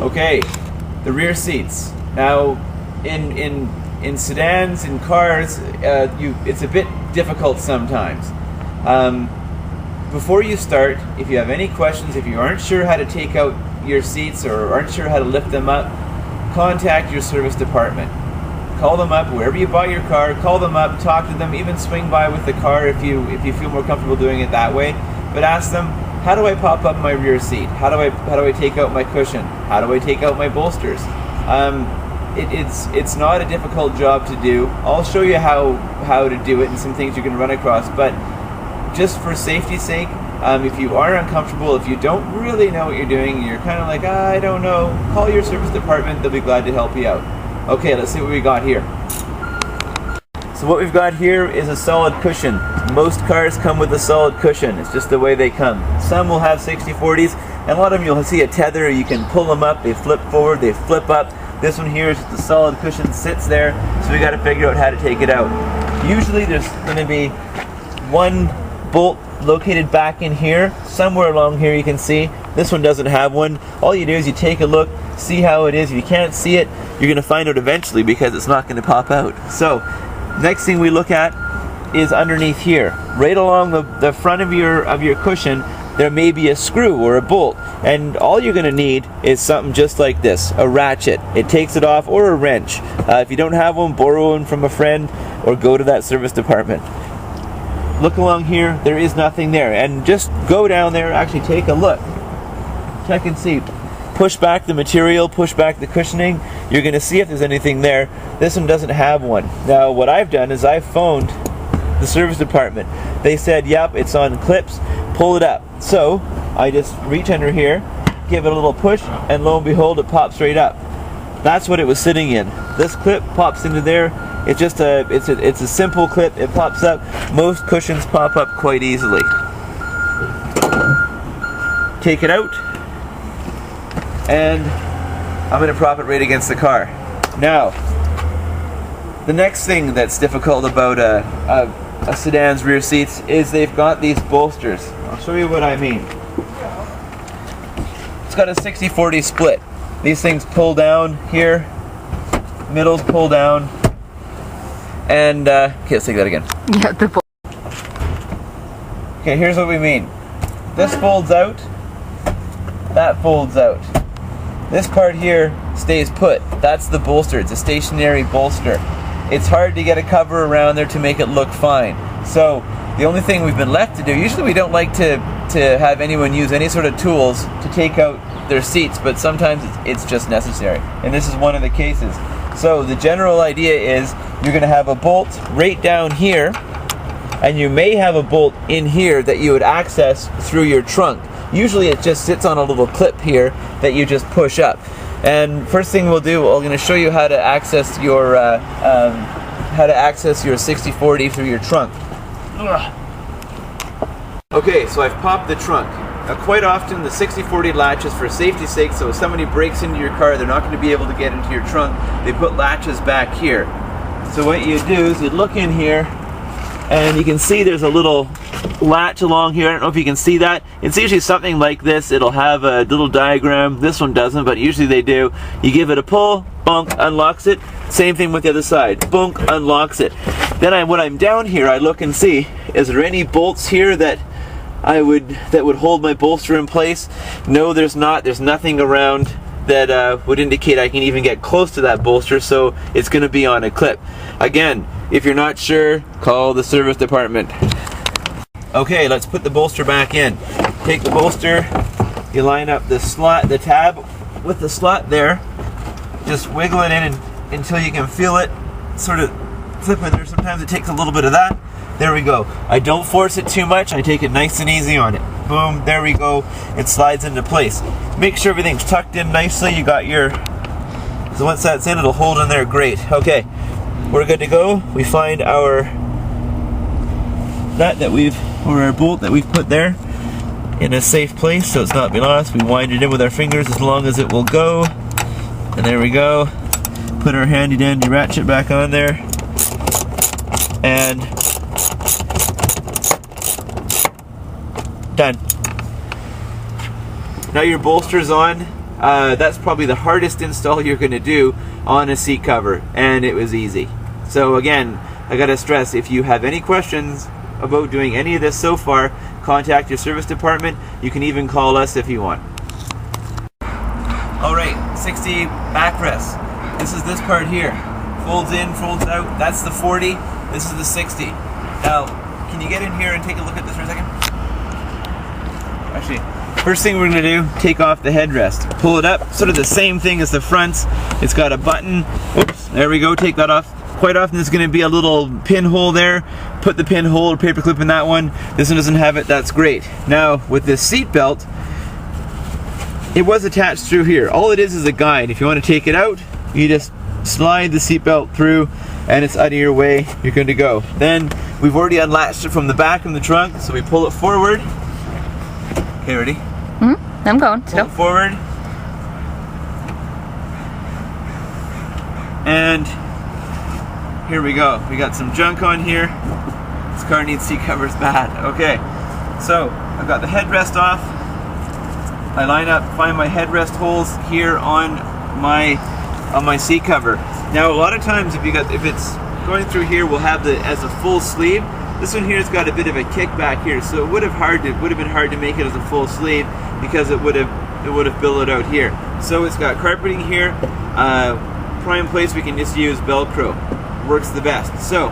Okay, the rear seats. Now, in sedans, in cars, it's a bit difficult sometimes. Before you start, if you have any questions, if you aren't sure how to take out your seats or aren't sure how to lift them up, contact your service department. Call them up wherever you bought your car. Call them up, talk to them, even swing by with the car if you feel more comfortable doing it that way. But ask them, how do I pop up my rear seat? How do I take out my cushion? How do I take out my bolsters? It's not a difficult job to do. I'll show you how to do it and some things you can run across. But just for safety's sake, if you are uncomfortable, if you don't really know what you're doing, you're kind of like, I don't know, call your service department. They'll be glad to help you out. Okay, let's see what we got here. So what we've got here is a solid cushion. Most cars come with a solid cushion. It's just the way they come. Some will have 60/40s, and a lot of them you'll see a tether. You can pull them up, they flip forward, they flip up. This one here is just a solid cushion, sits there, so we got to figure out how to take it out. Usually there's going to be one bolt located back in here. Somewhere along here you can see. This one doesn't have one. All you do is you take a look, see how it is. If you can't see it, you're going to find out eventually because it's not going to pop out. So, next thing we look at is underneath here. Right along the front of your cushion, there may be a screw or a bolt. And all you're going to need is something just like this, a ratchet. It takes it off, or a wrench. If you don't have one, borrow one from a friend or go to that service department. Look along here, there is nothing there. And just go down there, actually take a look. Check and see. Push back the material, push back the cushioning. You're going to see if there's anything there. This one doesn't have one. Now what I've done is I've phoned the service department. They said, yep, it's on clips, pull it up. So I just reach under here, give it a little push, and lo and behold, it pops right up. That's what it was sitting in. This clip pops into there. It's just it's a simple clip. It pops up. Most cushions pop up quite easily. Take it out, and I'm going to prop it right against the car. Now, the next thing that's difficult about a sedan's rear seats is they've got these bolsters. I'll show you what I mean. It's got a 60/40 split. These things pull down here, middles pull down, and okay, let's take that again. Yeah, okay, here's what we mean. This folds out, that folds out. This part here stays put. That's the bolster. It's a stationary bolster. It's hard to get a cover around there to make it look fine. So the only thing we've been left to do, usually we don't like to have anyone use any sort of tools to take out their seats, but sometimes it's just necessary. And this is one of the cases. So the general idea is you're going to have a bolt right down here, and you may have a bolt in here that you would access through your trunk. Usually it just sits on a little clip here that you just push up. And first thing we'll do, I'm going to show you how to access your 60/40 through your trunk. Okay, so I've popped the trunk. Now quite often the 60/40 latches, for safety's sake, so if somebody breaks into your car, they're not going to be able to get into your trunk. They put latches back here. So what you do is you look in here, and you can see there's a little latch along here. I don't know if you can see that. It's usually something like this. It'll have a little diagram. This one doesn't, but usually they do. You give it a pull, bonk, unlocks it. Same thing with the other side. Bonk, unlocks it. Then when I'm down here, I look and see, is there any bolts here that would hold my bolster in place? No, there's not. There's nothing around that would indicate I can even get close to that bolster, so it's going to be on a clip. Again, if you're not sure, call the service department. Okay, let's put the bolster back in. Take the bolster, you line up the slot, the tab with the slot there. Just wiggle it in until you can feel it sort of flip in there. Sometimes it takes a little bit of that. There we go. I don't force it too much. I take it nice and easy on it. Boom, there we go. It slides into place. Make sure everything's tucked in nicely. You got your... So once that's in, it'll hold in there great. Okay, we're good to go. We find our nut or our bolt that we've put there in a safe place so it's not be lost. We wind it in with our fingers as long as it will go. And there we go. Put our handy dandy ratchet back on there. And done. Now your bolster's on. that's probably the hardest install you're going to do on a seat cover, and it was easy. So again, I got to stress, if you have any questions about doing any of this so far, contact your service department. You can even call us if you want. Alright, 60 backrest. This is this part here. Folds in, folds out. That's the 40. This is the 60. Now, can you get in here and take a look at this for a second? Actually, first thing we're going to do, take off the headrest. Pull it up, sort of the same thing as the fronts. It's got a button. Oops, there we go, take that off. Quite often there's going to be a little pinhole there. Put the pinhole or paper clip in that one. This one doesn't have it, that's great. Now, with this seat belt, it was attached through here. All it is a guide. If you want to take it out, you just slide the seat belt through and it's out of your way, you're good to go. Then, we've already unlatched it from the back of the trunk, so we pull it forward. Okay, ready? I'm going. Pull it forward. And here we go. We got some junk on here. This car needs seat covers bad. Okay, so I've got the headrest off. I line up, find my headrest holes here on my seat cover. Now, a lot of times, if it's going through here, we'll have the as a full sleeve. This one here's got a bit of a kickback here, so it would have been hard to make it as a full sleeve because it would have billowed out here. So it's got carpeting here. Prime place we can just use velcro. Works the best. So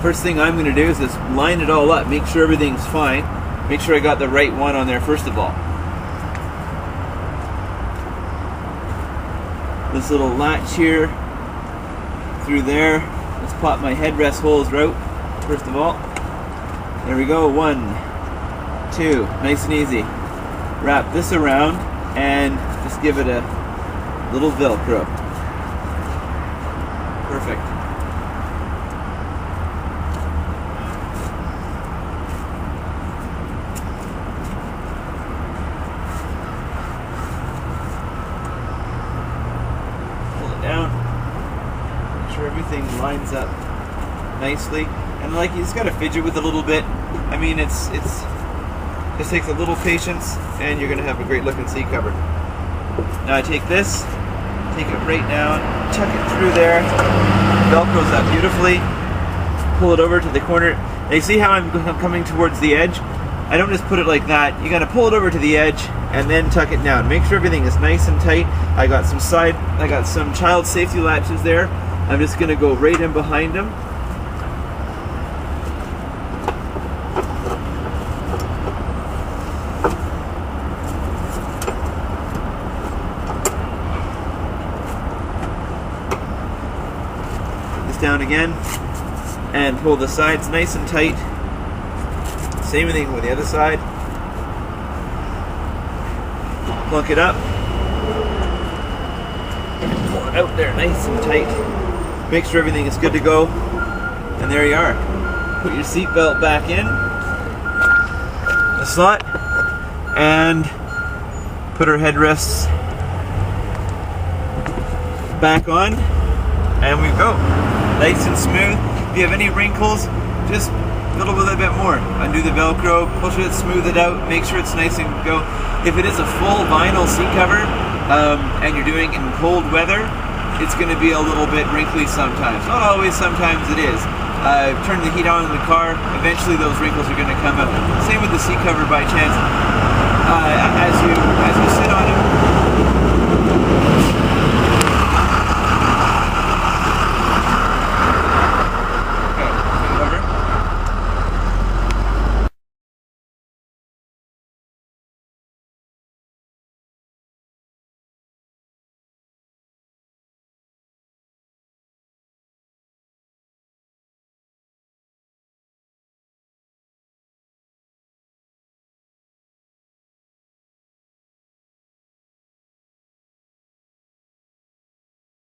first thing I'm going to do is just line it all up, make sure everything's fine, make sure I got the right one on there first of all. This little latch here through there. Let's pop my headrest holes out first of all. There we go. 1, 2, nice and easy. Wrap this around and just give it a little velcro. Perfect. Pull it down. Make sure everything lines up nicely. And like, you just gotta fidget with it a little bit. I mean, it's just takes a little patience, and you're gonna have a great looking seat cover. Now I take this, take it right down, tuck it through there, velcros that beautifully, pull it over to the corner. Now you see how I'm coming towards the edge? I don't just put it like that. You gotta pull it over to the edge and then tuck it down. Make sure everything is nice and tight. I got some child safety latches there. I'm just gonna go right in behind them. Down again and pull the sides nice and tight. Same thing with the other side. Plunk it up. Pull it out there nice and tight. Make sure everything is good to go. And there you are. Put your seat belt back in the slot and put our headrests back on, and we go. Nice and smooth. If you have any wrinkles, just a little bit more. Undo the velcro, push it, smooth it out, make sure it's nice and go. If it is a full vinyl seat cover and you're doing it in cold weather, it's going to be a little bit wrinkly sometimes. Not always, sometimes it is. Turn the heat on in the car, eventually those wrinkles are going to come out. Same with the seat cover by chance. As you sit on it,